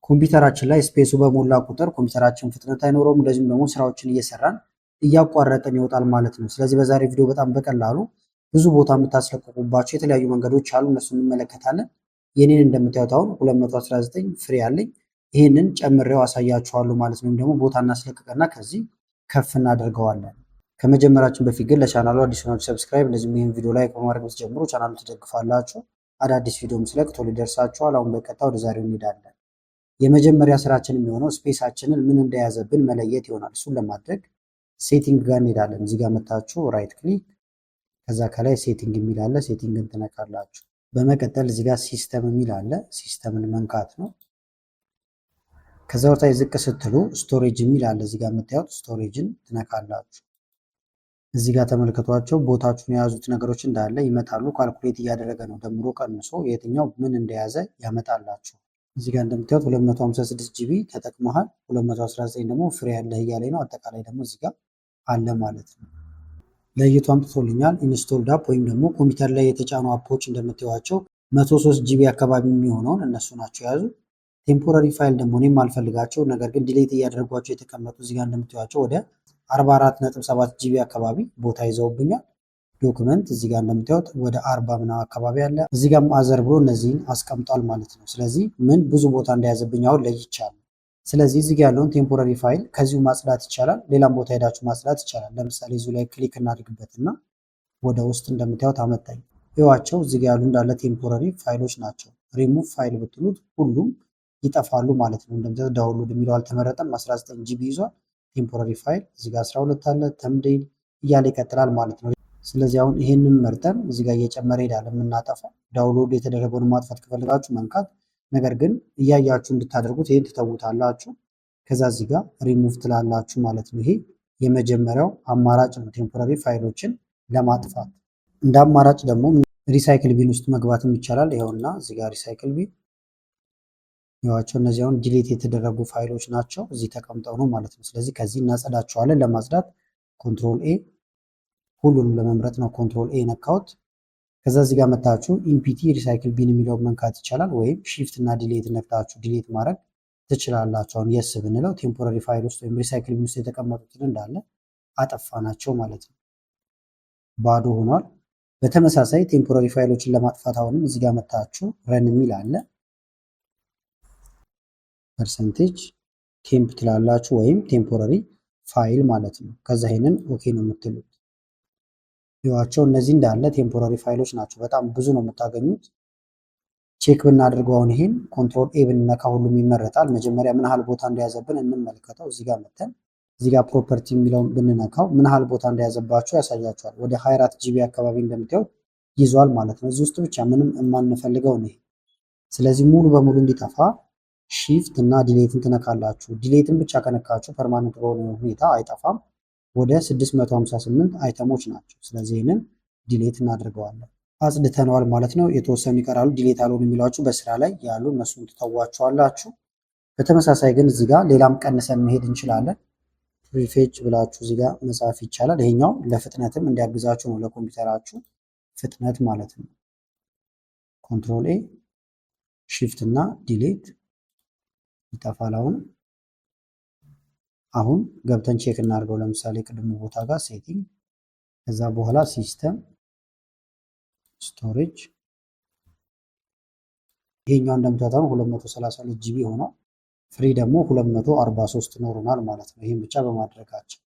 ኮምፒውተራችን ላይ ስፔሱ በሞላ ቁጥር ኮምፒውተራችን ፍጥነት አይኖረውም። እንደዚሁም ደግሞ ስራዎችን እየሰራን እያቋረጠን ይወጣል ማለት ነው። ስለዚህ በዛሬ ቪዲዮ በጣም በቀላሉ ብዙ ቦታ የምታስለቅቁባቸው የተለያዩ መንገዶች አሉ። እነሱ እንመለከታለን። የኔን እንደምታዩት አሁን 219 ፍሬ አለኝ። ይህንን ጨምሬው አሳያችኋለሁ ማለት ነው። ደግሞ ቦታ እናስለቅቅና ከዚህ ከፍ እናደርገዋለን። ከመጀመራችን በፊት ግን ለቻናሉ አዲስ ሆናችሁ ሰብስክራይብ፣ እንደዚሁም ይህን ቪዲዮ ላይክ በማድረግ ብትጀምሩ ቻናሉ ትደግፋላችሁ። አዳዲስ ቪዲዮ ስለቅ ቶሎ ይደርሳችኋል። አሁን በቀጥታ ወደ ዛሬው እንሄዳለን። የመጀመሪያ ስራችን የሚሆነው ስፔሳችንን ምን እንደያዘብን መለየት ይሆናል። እሱን ለማድረግ ሴቲንግ ጋር እንሄዳለን። እዚህ ጋር መታችሁ ራይት ክሊክ፣ ከዛ ከላይ ሴቲንግ የሚል አለ። ሴቲንግን ትነካላችሁ። በመቀጠል እዚህ ጋር ሲስተም የሚል አለ። ሲስተምን መንካት ነው። ከዛ ወርታ ዝቅ ስትሉ ስቶሬጅ የሚል አለ። እዚህ ጋር የምታዩት ስቶሬጅን ትነካላችሁ። እዚህ ጋር ተመልከቷቸው። ቦታችሁን የያዙት ነገሮች እንዳለ ይመጣሉ። ካልኩሌት እያደረገ ነው። ደምሮ ቀንሶ የትኛው ምን እንደያዘ ያመጣላችሁ። እዚህ ጋር እንደምታዩት 256 ጂቢ ተጠቅመሃል፣ 219 ደግሞ ፍሬ ያለህ እያለኝ ነው። አጠቃላይ ደግሞ እዚህ ጋር አለ ማለት ነው። ለይቶ አምጥቶልኛል። ኢንስቶልድ አፕ ወይም ደግሞ ኮምፒውተር ላይ የተጫኑ አፖች እንደምታዩቸው 103 ጂቢ አካባቢ የሚሆነውን እነሱ ናቸው የያዙ። ቴምፖራሪ ፋይል ደግሞ እኔም አልፈልጋቸው ነገር ግን ዲሌት እያደረጓቸው የተቀመጡ እዚህ ጋር እንደምታዩቸው ወደ 44.7 ጂቢ አካባቢ ቦታ ይዘውብኛል። ዶክመንት እዚህ ጋር እንደምታዩት ወደ 40 ምናምን አካባቢ አለ። እዚህ ጋር አዘር ብሎ እነዚህን አስቀምጧል ማለት ነው። ስለዚህ ምን ብዙ ቦታ እንደያዘብኝ አሁን ለይቻለሁ። ስለዚህ እዚህ ጋር ያለውን ቴምፖራሪ ፋይል ከዚሁ ማጽዳት ይቻላል። ሌላም ቦታ ሄዳችሁ ማጽዳት ይቻላል። ለምሳሌ እዚሁ ላይ ክሊክ እናድርግበትና ወደ ውስጥ እንደምታዩት አመጣኝ። ይዋቸው እዚህ ጋር ያሉ እንዳለ ቴምፖራሪ ፋይሎች ናቸው። ሪሙቭ ፋይል ብትሉት ሁሉም ይጠፋሉ ማለት ነው። እንደምታዩት ዳውንሎድ የሚለው አልተመረጠም። 19 ጂቢ ይዟል። ቴምፖራሪ ፋይል እዚህ ጋር 12 አለ። ተምዴል እያለ ይቀጥላል ማለት ነው። ስለዚህ አሁን ይሄንን መርጠን እዚህ ጋር እየጨመረ ሄዳል የምናጠፋው። ዳውንሎድ የተደረገውን ማጥፋት ከፈለጋችሁ መንካት፣ ነገር ግን እያያችሁ እንድታደርጉት ይሄን ትተውታላችሁ። ከዛ እዚህ ጋር ሪሙቭ ትላላችሁ ማለት ነው። ይሄ የመጀመሪያው አማራጭ ነው፣ ቴምፖራሪ ፋይሎችን ለማጥፋት። እንደ አማራጭ ደግሞ ሪሳይክል ቢን ውስጥ መግባትም ይቻላል። ይኸውና እዚህ ጋር ሪሳይክል ቢን ይዋቸው። እነዚህ አሁን ዲሌት የተደረጉ ፋይሎች ናቸው፣ እዚህ ተቀምጠው ነው ማለት ነው። ስለዚህ ከዚህ እናጸዳቸዋለን። ለማጽዳት ኮንትሮል ኤ፣ ሁሉንም ለመምረጥ ነው ኮንትሮል ኤ ነካውት። ከዛ እዚህ ጋር መታችሁ ኢምፒቲ ሪሳይክል ቢን የሚለውን መንካት ይቻላል፣ ወይም ሺፍት እና ዲሌት ነክታችሁ ዲሌት ማድረግ ትችላላችሁ። አሁን የስ ብንለው ቴምፖራሪ ፋይል ውስጥ ወይም ሪሳይክል ቢን ውስጥ የተቀመጡትን እንዳለ አጠፋ ናቸው ማለት ነው። ባዶ ሆኗል። በተመሳሳይ ቴምፖራሪ ፋይሎችን ለማጥፋት አሁንም እዚህ ጋር መታችሁ ረን የሚል አለ። ፐርሰንቴጅ ቴምፕ ትላላችሁ፣ ወይም ቴምፖራሪ ፋይል ማለት ነው። ከዛ ይሄንን ኦኬ ነው የምትሉት። ይዋቸው እነዚህ እንዳለ ቴምፖራሪ ፋይሎች ናቸው። በጣም ብዙ ነው የምታገኙት። ቼክ ብናደርገው አሁን ይሄን ኮንትሮል ኤ ብንነካ ሁሉም ይመረጣል። መጀመሪያ ምን ያህል ቦታ እንደያዘብን እንመልከተው። እዚህ ጋር መተን እዚህ ጋር ፕሮፐርቲ የሚለውን ብንነካው ምን ያህል ቦታ እንደያዘባቸው ያሳያቸዋል። ወደ 24 ጂቢ አካባቢ እንደምታዩት ይዟል ማለት ነው። እዚህ ውስጥ ብቻ ምንም የማንፈልገው ነው። ስለዚህ ሙሉ በሙሉ እንዲጠፋ ሺፍት እና ዲሌትን ትነካላችሁ። ዲሌትን ብቻ ከነካችሁ ፐርማነንት በሆነ ሁኔታ አይጠፋም። ወደ 658 አይተሞች ናቸው። ስለዚህ ይህንን ዲሌት እናደርገዋለን። አጽድተነዋል ማለት ነው። የተወሰኑ ይቀራሉ፣ ዲሌት አልሆኑ የሚሏችሁ በስራ ላይ ያሉ እነሱን ትተዋቸዋላችሁ። በተመሳሳይ ግን እዚህ ጋር ሌላም ቀንሰን መሄድ እንችላለን። ፕሪፌች ብላችሁ እዚህ ጋር መጻፍ ይቻላል። ይሄኛው ለፍጥነትም እንዲያግዛችሁ ነው፣ ለኮምፒውተራችሁ ፍጥነት ማለት ነው። ኮንትሮል ኤ ሺፍት እና ዲሌት ይጠፋል። አሁን ገብተን ቼክ እናድርገው። ለምሳሌ ቅድሙ ቦታ ጋር ሴቲንግ፣ ከዛ በኋላ ሲስተም፣ ስቶሬጅ። ይሄኛው እንደምታዩት 232 ጂቢ ሆኗል። ፍሪ ደግሞ 243 ኖሮናል ማለት ነው። ይሄን ብቻ በማድረጋቸው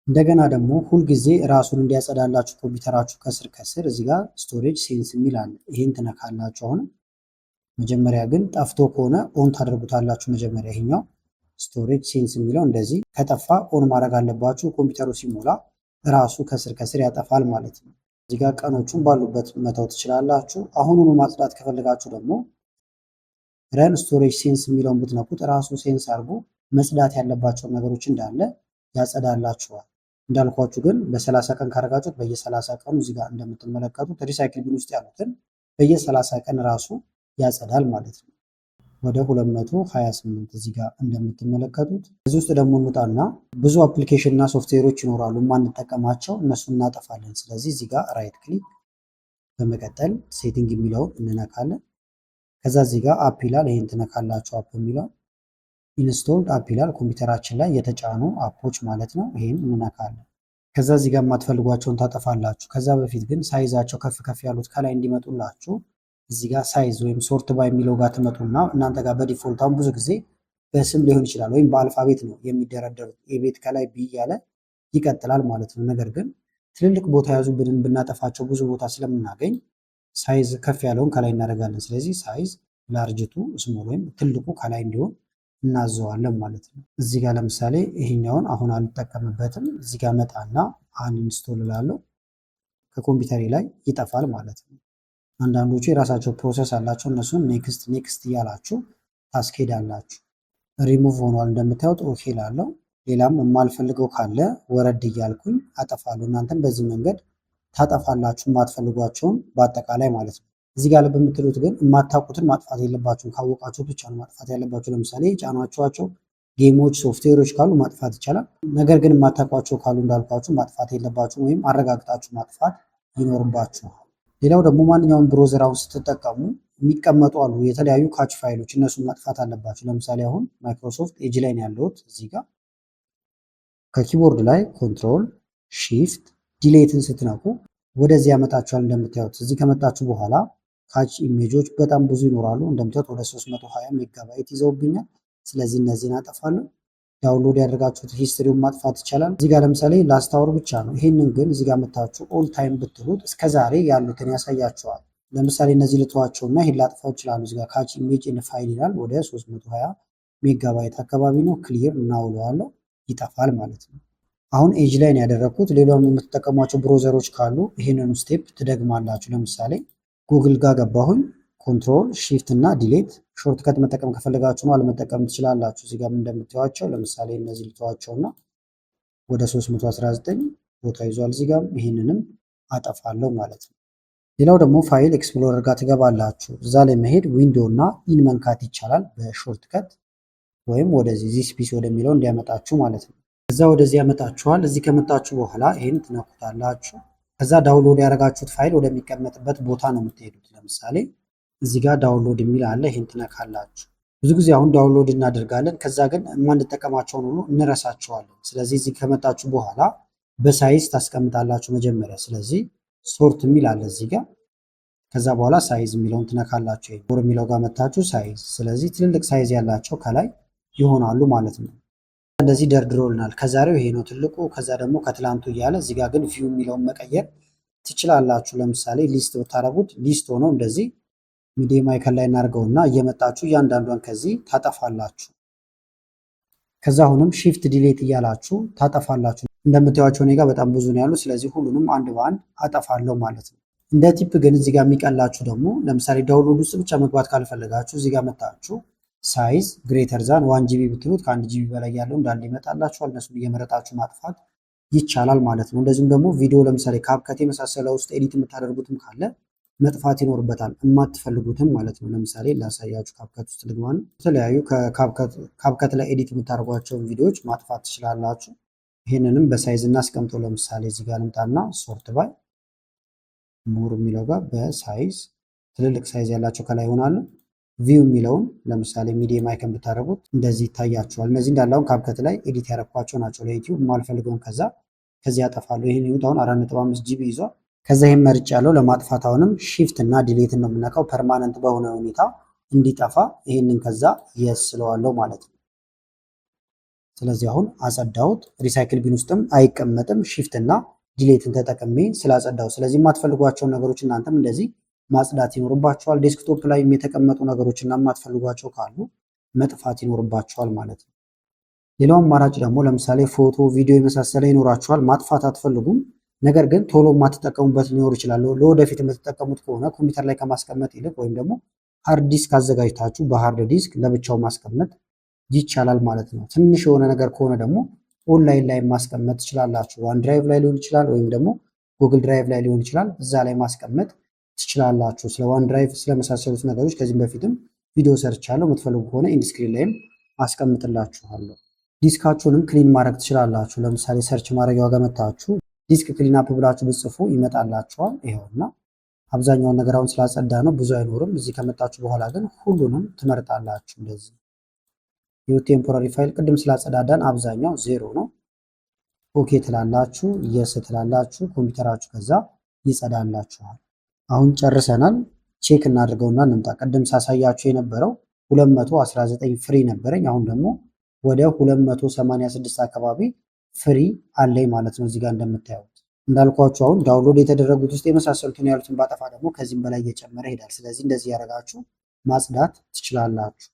እንደገና ደግሞ ሁልጊዜ ራሱን እንዲያጸዳላችሁ ኮምፒውተራችሁ ከስር ከስር እዚህ ጋር ስቶሬጅ ሴንስ የሚል አለ። ይሄን ትነካላችሁ። አሁን መጀመሪያ ግን ጠፍቶ ከሆነ ኦን ታደርጉታላችሁ። መጀመሪያ ይሄኛው ስቶሬጅ ሴንስ የሚለው እንደዚህ ከጠፋ ኦን ማድረግ አለባችሁ። ኮምፒውተሩ ሲሞላ ራሱ ከስር ከስር ያጠፋል ማለት ነው። እዚህ ጋር ቀኖቹን ባሉበት መተው ትችላላችሁ። አሁኑኑ ማጽዳት ከፈለጋችሁ ደግሞ ረን ስቶሬጅ ሴንስ የሚለውን ብትነኩት ራሱ ሴንስ አድርጎ መጽዳት ያለባቸውን ነገሮች እንዳለ ያጸዳላችኋል። እንዳልኳችሁ ግን በ30 ቀን ካረጋችሁት በየ30 ቀኑ እዚህ ጋር እንደምትመለከቱት ሪሳይክል ቢን ውስጥ ያሉትን በየ30 ቀን ራሱ ያጸዳል ማለት ነው። ወደ 228 እዚህ ጋር እንደምትመለከቱት። እዚህ ውስጥ ደግሞ እንውጣና ብዙ አፕሊኬሽን እና ሶፍትዌሮች ይኖራሉ የማንጠቀማቸው፣ እነሱን እናጠፋለን። ስለዚህ እዚህ ጋር ራይት ክሊክ በመቀጠል ሴቲንግ የሚለውን እንነካለን። ከዛ እዚህ ጋር አፕ ይላል፣ ይሄን ትነካላችሁ። አፕ የሚለው ኢንስቶልድ አፕ ይላል። ኮምፒውተራችን ላይ የተጫኑ አፖች ማለት ነው። ይሄን እንነካለን። ከዛ እዚህ ጋር የማትፈልጓቸውን ታጠፋላችሁ። ከዛ በፊት ግን ሳይዛቸው ከፍ ከፍ ያሉት ከላይ እንዲመጡላችሁ እዚህ ጋር ሳይዝ ወይም ሶርት ባይ የሚለው ጋር ትመጡና እናንተ ጋር በዲፎልት አሁን ብዙ ጊዜ በስም ሊሆን ይችላል ወይም በአልፋቤት ነው የሚደረደሩት። የቤት ከላይ ቢ እያለ ይቀጥላል ማለት ነው። ነገር ግን ትልልቅ ቦታ ያዙብንን ብናጠፋቸው ብዙ ቦታ ስለምናገኝ ሳይዝ ከፍ ያለውን ከላይ እናደርጋለን። ስለዚህ ሳይዝ ላርጅቱ ስሞል ወይም ትልቁ ከላይ እንዲሆን እናዘዋለን ማለት ነው። እዚህ ጋር ለምሳሌ ይሄኛውን አሁን አልጠቀምበትም። እዚህ ጋር መጣና አንኢንስቶል እላለሁ። ከኮምፒውተሬ ላይ ይጠፋል ማለት ነው። አንዳንዶቹ የራሳቸው ፕሮሰስ አላቸው። እነሱን ኔክስት ኔክስት እያላችሁ ታስኬዳላችሁ። ሪሙቭ ሆኗል እንደምታዩት ኦኬ ላለው። ሌላም የማልፈልገው ካለ ወረድ እያልኩኝ አጠፋለሁ። እናንተም በዚህ መንገድ ታጠፋላችሁ የማትፈልጓቸውን በአጠቃላይ ማለት ነው። እዚህ ጋር ልብ የምትሉት ግን የማታውቁትን ማጥፋት የለባችሁም። ካወቃችሁ ብቻ ነው ማጥፋት ያለባችሁ። ለምሳሌ የጫኗቸዋቸው ጌሞች፣ ሶፍትዌሮች ካሉ ማጥፋት ይቻላል። ነገር ግን የማታውቋቸው ካሉ እንዳልኳችሁ ማጥፋት የለባችሁም ወይም አረጋግጣችሁ ማጥፋት ይኖርባችኋል። ሌላው ደግሞ ማንኛውም ብሮዘር አሁን ስትጠቀሙ የሚቀመጡ አሉ የተለያዩ ካች ፋይሎች፣ እነሱን ማጥፋት አለባችሁ። ለምሳሌ አሁን ማይክሮሶፍት ኤጅ ላይ ነው ያለሁት። እዚህ ጋር ከኪቦርድ ላይ ኮንትሮል ሺፍት ዲሌትን ስትነኩ ወደዚህ ያመጣችኋል። እንደምታዩት እዚህ ከመጣችሁ በኋላ ካች ኢሜጆች በጣም ብዙ ይኖራሉ። እንደምታዩት ወደ 320 ሜጋባይት ይዘውብኛል። ስለዚህ እነዚህን አጠፋለሁ። ዳውንሎድ ያደርጋችሁት ሂስትሪውን ማጥፋት ይቻላል። እዚህ ጋር ለምሳሌ ላስታወር ብቻ ነው። ይህንን ግን እዚህ ጋር መታችሁ ኦል ታይም ብትሉት እስከዛሬ ያሉትን ያሳያቸዋል። ለምሳሌ እነዚህ ልተዋቸው እና ይህን ላጥፋው ይችላሉ። እዚህ ጋር ካች ኢሜጅ ኢን ፋይል ይላል። ወደ 320 ሜጋባይት አካባቢ ነው። ክሊር እናውለዋለሁ፣ ይጠፋል ማለት ነው። አሁን ኤጅ ላይ ነው ያደረግኩት። ሌላውም የምትጠቀሟቸው ብሮዘሮች ካሉ ይህንኑ ስቴፕ ትደግማላችሁ። ለምሳሌ ጉግል ጋር ገባሁኝ። ኮንትሮል ሺፍት እና ዲሌት ሾርትከት መጠቀም ከፈለጋችሁ ነው፣ አለመጠቀም ትችላላችሁ። እዚህ ጋር እንደምታዩቸው ለምሳሌ እነዚህ ልተዋቸውና ወደ 319 ቦታ ይዟል። እዚህ ጋር ይህንንም አጠፋለሁ ማለት ነው። ሌላው ደግሞ ፋይል ኤክስፕሎረር ጋር ትገባላችሁ። እዛ ላይ መሄድ ዊንዶ እና ኢን መንካት ይቻላል በሾርትከት ወይም ወደዚህ ዚስ ፒሲ ወደሚለው እንዲያመጣችሁ ማለት ነው። ከዛ ወደዚህ ያመጣችኋል። እዚህ ከመጣችሁ በኋላ ይህን ትነኩታላችሁ። ከዛ ዳውንሎድ ያደረጋችሁት ፋይል ወደሚቀመጥበት ቦታ ነው የምትሄዱት። ለምሳሌ እዚህ ጋር ዳውንሎድ የሚል አለ። ይህን ትነካላችሁ። ብዙ ጊዜ አሁን ዳውንሎድ እናደርጋለን፣ ከዛ ግን የማንጠቀማቸውን ሁሉ እንረሳቸዋለን። ስለዚህ እዚህ ከመጣችሁ በኋላ በሳይዝ ታስቀምጣላችሁ መጀመሪያ። ስለዚህ ሶርት የሚል አለ እዚህ ጋር። ከዛ በኋላ ሳይዝ የሚለውን ትነካላችሁ። ፎር የሚለው ጋር መታችሁ ሳይዝ። ስለዚህ ትልልቅ ሳይዝ ያላቸው ከላይ ይሆናሉ ማለት ነው። እንደዚህ ደርድሮልናል። ከዛሬው ይሄ ነው ትልቁ፣ ከዛ ደግሞ ከትላንቱ እያለ እዚህ ጋር ግን ቪው የሚለውን መቀየር ትችላላችሁ። ለምሳሌ ሊስት ብታረጉት ሊስት ሆኖ እንደዚህ ሚዲየም አይከን ላይ እናድርገውና እየመጣችሁ እያንዳንዷን ከዚህ ታጠፋላችሁ። ከዛ አሁንም ሺፍት ዲሌት እያላችሁ ታጠፋላችሁ። እንደምታዩቸው እኔ ጋር በጣም ብዙ ነው ያሉ። ስለዚህ ሁሉንም አንድ በአንድ አጠፋለሁ ማለት ነው። እንደ ቲፕ ግን እዚህ ጋር የሚቀላችሁ ደግሞ ለምሳሌ ዳውንሎድ ውስጥ ብቻ መግባት ካልፈለጋችሁ እዚህ ጋር መታችሁ ሳይዝ ግሬተር ዛን 1 ጂቢ ብትሉት ከ1 ጂቢ በላይ ያለው እንዳለ ይመጣላችኋል። እነሱን እየመረጣችሁ ማጥፋት ይቻላል ማለት ነው። እንደዚሁም ደግሞ ቪዲዮ ለምሳሌ ካፕከት የመሳሰለ ውስጥ ኤዲት የምታደርጉትም ካለ መጥፋት ይኖርበታል፣ የማትፈልጉትም ማለት ነው። ለምሳሌ ላሳያችሁ። ካፕከት ውስጥ ልግባን። የተለያዩ ካፕከት ላይ ኤዲት የምታደርጓቸውን ቪዲዮዎች ማጥፋት ትችላላችሁ። ይህንንም በሳይዝ እናስቀምጠው። ለምሳሌ እዚህ ጋር ልምጣና ሶርት ባይ ሞር የሚለው ጋር በሳይዝ ትልልቅ ሳይዝ ያላቸው ከላይ ይሆናሉ። ቪው የሚለውን ለምሳሌ ሚዲየም አይከን ብታደርጉት እንደዚህ ይታያቸዋል። እነዚህ እንዳለውን ካፕከት ላይ ኤዲት ያደረኳቸው ናቸው ለዩቲዩብ። የማልፈልገውን ከዚህ ያጠፋለሁ። ይህን ይሁት አሁን 4.5 ጂቢ ይዟል። ከዛ ይህም መርጭ ያለው ለማጥፋት አሁንም ሺፍት እና ዲሌትን ነው የምነካው ፐርማነንት በሆነ ሁኔታ እንዲጠፋ። ይህንን ከዛ የስ ስለዋለው ማለት ነው። ስለዚህ አሁን አጸዳሁት። ሪሳይክል ቢን ውስጥም አይቀመጥም። ሺፍት እና ዲሌትን ተጠቅሜ ስላጸዳው። ስለዚህ የማትፈልጓቸውን ነገሮች እናንተም እንደዚህ ማጽዳት ይኖርባቸዋል። ዴስክቶፕ ላይ የተቀመጡ ነገሮች እና የማትፈልጓቸው ካሉ መጥፋት ይኖርባቸዋል ማለት ነው። ሌላው አማራጭ ደግሞ ለምሳሌ ፎቶ፣ ቪዲዮ የመሳሰለ ይኖራቸዋል። ማጥፋት አትፈልጉም፣ ነገር ግን ቶሎ የማትጠቀሙበት ሊኖር ይችላል። ለወደፊት የምትጠቀሙት ከሆነ ኮምፒውተር ላይ ከማስቀመጥ ይልቅ ወይም ደግሞ ሃርድ ዲስክ አዘጋጅታችሁ በሃርድ ዲስክ ለብቻው ማስቀመጥ ይቻላል ማለት ነው። ትንሽ የሆነ ነገር ከሆነ ደግሞ ኦንላይን ላይ ማስቀመጥ ትችላላችሁ። ዋን ድራይቭ ላይ ሊሆን ይችላል ወይም ደግሞ ጉግል ድራይቭ ላይ ሊሆን ይችላል። እዛ ላይ ማስቀመጥ ትችላላችሁ። ስለ ዋን ድራይቭ ስለመሳሰሉት ነገሮች ከዚህም በፊትም ቪዲዮ ሰርቻለሁ። የምትፈልጉ ከሆነ ኢንዲስክሪን ላይም አስቀምጥላችኋለሁ። ዲስካችሁንም ክሊን ማድረግ ትችላላችሁ። ለምሳሌ ሰርች ማድረጊያው ጋር መታችሁ ዲስክ ክሊን አፕ ብላችሁ ብጽፉ ይመጣላችኋል። ይኸውና አብዛኛውን ነገር አሁን ስላጸዳ ነው ብዙ አይኖርም። እዚህ ከመጣችሁ በኋላ ግን ሁሉንም ትመርጣላችሁ እንደዚህ ይህ ቴምፖራሪ ፋይል ቅድም ስላጸዳዳን አብዛኛው 0 ነው። ኦኬ ትላላችሁ፣ የስ ትላላችሁ፣ ኮምፒውተራችሁ ከዛ ይጸዳላችኋል። አሁን ጨርሰናል። ቼክ እናድርገውና እንምጣ። ቅድም ሳሳያችሁ የነበረው 219 ፍሪ ነበረኝ። አሁን ደግሞ ወደ 286 አካባቢ ፍሪ አለኝ ማለት ነው። እዚህ ጋር እንደምታዩት እንዳልኳችሁ አሁን ዳውንሎድ የተደረጉት ውስጥ የመሳሰሉትን ያሉትን ባጠፋ ደግሞ ከዚህም በላይ እየጨመረ ይሄዳል። ስለዚህ እንደዚህ ያደረጋችሁ ማጽዳት ትችላላችሁ።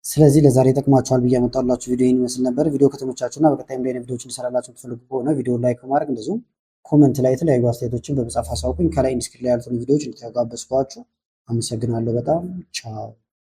ስለዚህ ለዛሬ ይጠቅማችኋል ብዬ ያመጣሁላችሁ ቪዲዮ ይህን ይመስል ነበር። ቪዲዮ ከተመቻችሁና በቀጣይም ላይ ቪዲዮዎችን እንሰራላችሁ የምትፈልጉ ከሆነ ቪዲዮ ላይክ በማድረግ እንደዚሁም ኮመንት ላይ የተለያዩ አስተያየቶችን በመጻፍ አሳውቁኝ። ከላይ ኢንስክሪፕት ላይ ያሉትን ቪዲዮዎች እንድታጋበዝኳችሁ አመሰግናለሁ። በጣም ቻው።